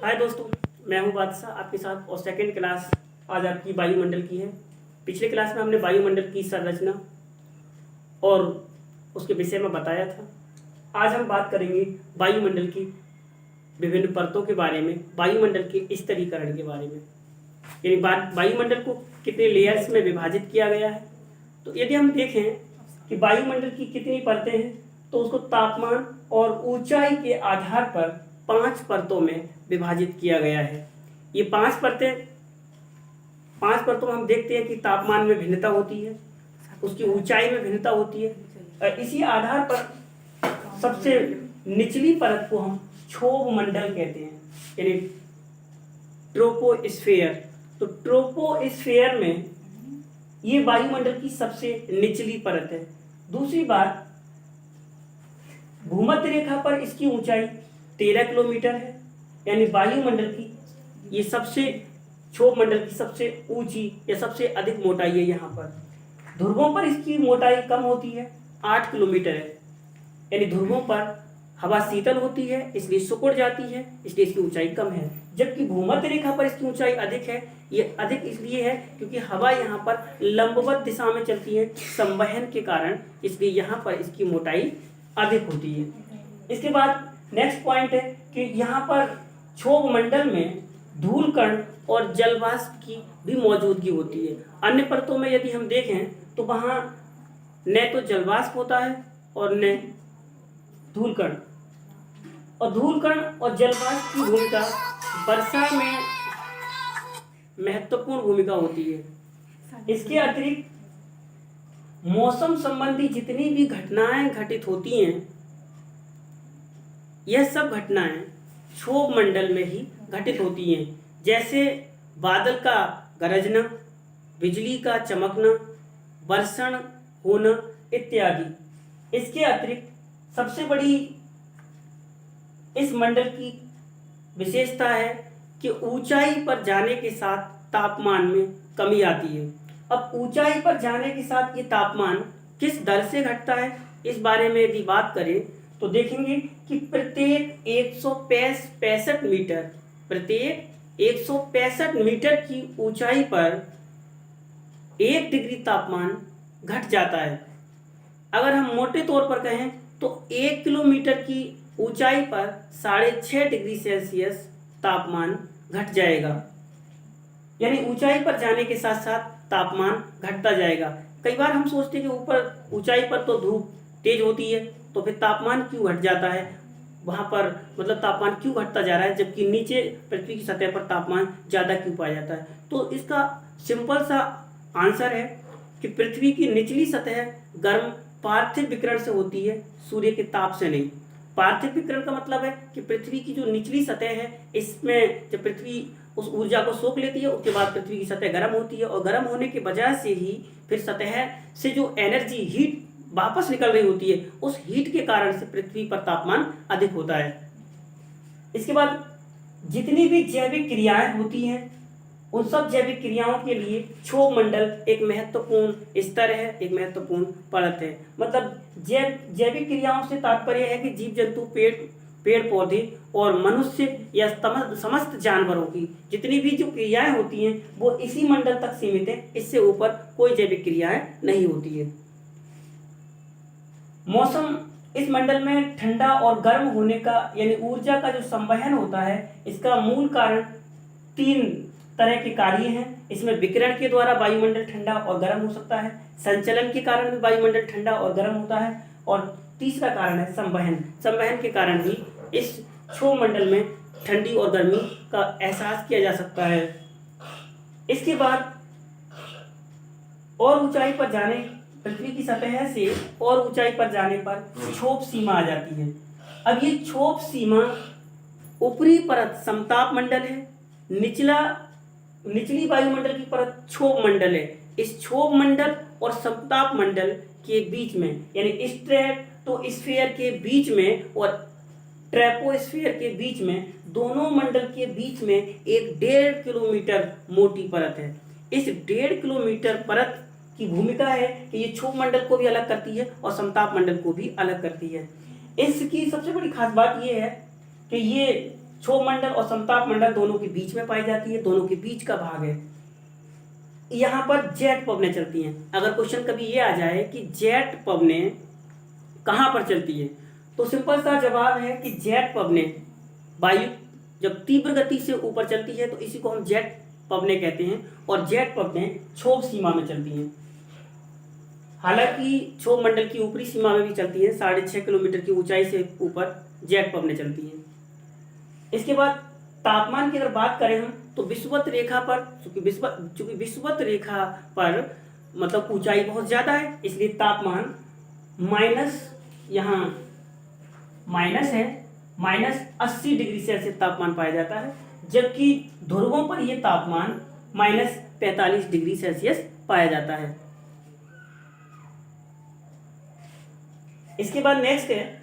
हाय दोस्तों, मैं हूं बादशाह आपके साथ और सेकंड क्लास आज आपकी वायुमंडल की है। पिछले क्लास में हमने वायुमंडल की संरचना और उसके विषय में बताया था। आज हम बात करेंगे वायुमंडल की विभिन्न परतों के बारे में, वायुमंडल के स्तरीकरण के बारे में, यानी वायुमंडल को कितने लेयर्स में विभाजित किया गया है। तो यदि हम देखें कि वायुमंडल की कितनी परतें हैं, तो उसको तापमान और ऊंचाई के आधार पर 5 परतों में विभाजित किया गया है। ये 5 परतों में हम देखते हैं कि तापमान में भिन्नता होती है, उसकी ऊंचाई में भिन्नता होती है, और इसी आधार पर सबसे निचली परत को हम क्षोभ मंडल कहते हैं, यानी ट्रोपोस्फेयर। तो ट्रोपोस्फेयर में ये वायुमंडल की सबसे निचली परत है। दूसरी बात, भूमध्य रेखा पर इसकी ऊंचाई 13 किलोमीटर है, यानी वायुमंडल की ये सबसे क्षोभ मंडल की सबसे ऊंची या सबसे अधिक मोटाई है। यहाँ पर ध्रुवों पर इसकी मोटाई कम होती है, 8 किलोमीटर है, यानी ध्रुवों पर हवा शीतल होती है इसलिए सिकुड़ जाती है, इसलिए इसकी ऊंचाई कम है। जबकि भूमध्य रेखा पर इसकी ऊंचाई अधिक है। ये अधिक इसलिए है क्योंकि हवा यहाँ पर लंबवत दिशा में चलती है संवहन के कारण, इसलिए यहाँ पर इसकी मोटाई अधिक होती है। इसके बाद नेक्स्ट पॉइंट है कि यहाँ पर क्षोभ मंडल में धूल कण और जलवाष्प की भी मौजूदगी होती है। अन्य परतों में यदि हम देखें तो वहाँ न तो जलवाष्प होता है और न धूल कण, और धूल कण और जलवाष्प की भूमिका वर्षा में महत्वपूर्ण भूमिका होती है। इसके अतिरिक्त मौसम संबंधी जितनी भी घटनाएं घटित होती हैं, यह सब घटनाएं क्षोभ मंडल में ही घटित होती हैं, जैसे बादल का गरजना, बिजली का चमकना, वर्षण होना इत्यादि। इसके अतिरिक्त सबसे बड़ी इस मंडल की विशेषता है कि ऊंचाई पर जाने के साथ तापमान में कमी आती है। अब ऊंचाई पर जाने के साथ ये तापमान किस दर से घटता है, इस बारे में यदि बात करें तो देखेंगे कि प्रत्येक 165 मीटर की ऊंचाई पर 1 डिग्री तापमान घट जाता है। अगर हम मोटे तौर पर कहें तो 1 किलोमीटर की ऊंचाई पर 6.5 डिग्री सेल्सियस तापमान घट जाएगा, यानी ऊंचाई पर जाने के साथ साथ तापमान घटता जाएगा। कई बार हम सोचते हैं कि ऊपर ऊंचाई पर तो धूप तेज होती है, तो फिर तापमान क्यों घट जाता है, वहां पर मतलब तापमान क्यों घटता जा रहा है, जबकि नीचे पृथ्वी की सतह पर तापमान ज़्यादा क्यों पाया जाता है। तो इसका सिंपल सा आंसर है कि पृथ्वी की निचली सतह गर्म पार्थिव विकिरण से होती है, सूर्य के ताप से नहीं। पार्थिव विकिरण का मतलब है कि पृथ्वी की जो निचली सतह है, इसमें जब पृथ्वी उस ऊर्जा को सोख लेती है, उसके बाद पृथ्वी की सतह गर्म होती है, और गर्म होने की वजह से ही फिर सतह से जो एनर्जी हीट वापस निकल रही होती है, उस हीट के कारण से पृथ्वी पर तापमान अधिक होता है। इसके बाद जितनी भी जैविक क्रियाएं होती हैं, उन सब जैविक क्रियाओं के लिए क्षोभ मंडल एक महत्वपूर्ण स्तर है, एक महत्वपूर्ण परत है। मतलब जैविक क्रियाओं से तात्पर्य है कि जीव जंतु, पेड़ पौधे और मनुष्य या समस्त जानवरों की जितनी भी जो क्रियाएं होती हैं वो इसी मंडल तक सीमित है, इससे ऊपर कोई जैविक क्रियाएं नहीं होती है। मौसम इस मंडल में ठंडा और गर्म होने का, यानी ऊर्जा का जो संवहन होता है, इसका मूल कारण 3 तरह के कार्य हैं। इसमें विकिरण के द्वारा वायुमंडल ठंडा और गर्म हो सकता है, संचलन के कारण भी वायुमंडल ठंडा और गर्म होता है, और तीसरा कारण है संवहन। संवहन के कारण भी इस क्षोभ मंडल में ठंडी और गर्मी का एहसास किया जा सकता है। इसके बाद और ऊंचाई पर जाने, पृथ्वी की सतह से और ऊंचाई पर जाने पर क्षोभ सीमा आ जाती है। अब ये क्षोभ सीमा, ऊपरी परत समताप मंडल है, निचली वायुमंडल की परत क्षोभ मंडल है। इस क्षोभ मंडल और समताप मंडल के बीच में, यानी स्ट्रेटोस्फेयर के बीच में और ट्रोपोस्फेयर के बीच में, दोनों मंडल के बीच में एक 1.5 किलोमीटर मोटी परत है। इस 1.5 किलोमीटर परत की भूमिका है कि ये क्षोभ मंडल को भी अलग करती है और समताप मंडल को भी अलग करती है। इसकी सबसे बड़ी खास बात ये है कि ये क्षोभ मंडल और समताप मंडल दोनों के बीच में पाई जाती है, दोनों के बीच का भाग है। यहाँ पर जेट पवनें चलती हैं। अगर क्वेश्चन कभी ये आ जाए कि जेट पवनें कहाँ पर चलती है, तो सिंपल सा जवाब है कि जेट पवनें वायु जब तीव्र गति से ऊपर चलती है तो इसी को हम जेट पवनें कहते हैं, और जेट पवनें क्षोभ सीमा में चलती हैं। हालांकि क्षोभ मंडल की ऊपरी सीमा में भी चलती है, 6.5 किलोमीटर की ऊंचाई से ऊपर जेट पवनें चलती हैं। इसके बाद तापमान की अगर बात करें हम, तो विषुवत रेखा पर, चूंकि विषुवत रेखा पर मतलब ऊंचाई बहुत ज्यादा है, इसलिए तापमान माइनस, यहाँ माइनस है, -80 डिग्री सेल्सियस तापमान पाया जाता है, जबकि ध्रुवों पर यह तापमान -45 डिग्री सेल्सियस पाया जाता है। इसके बाद नेक्स्ट है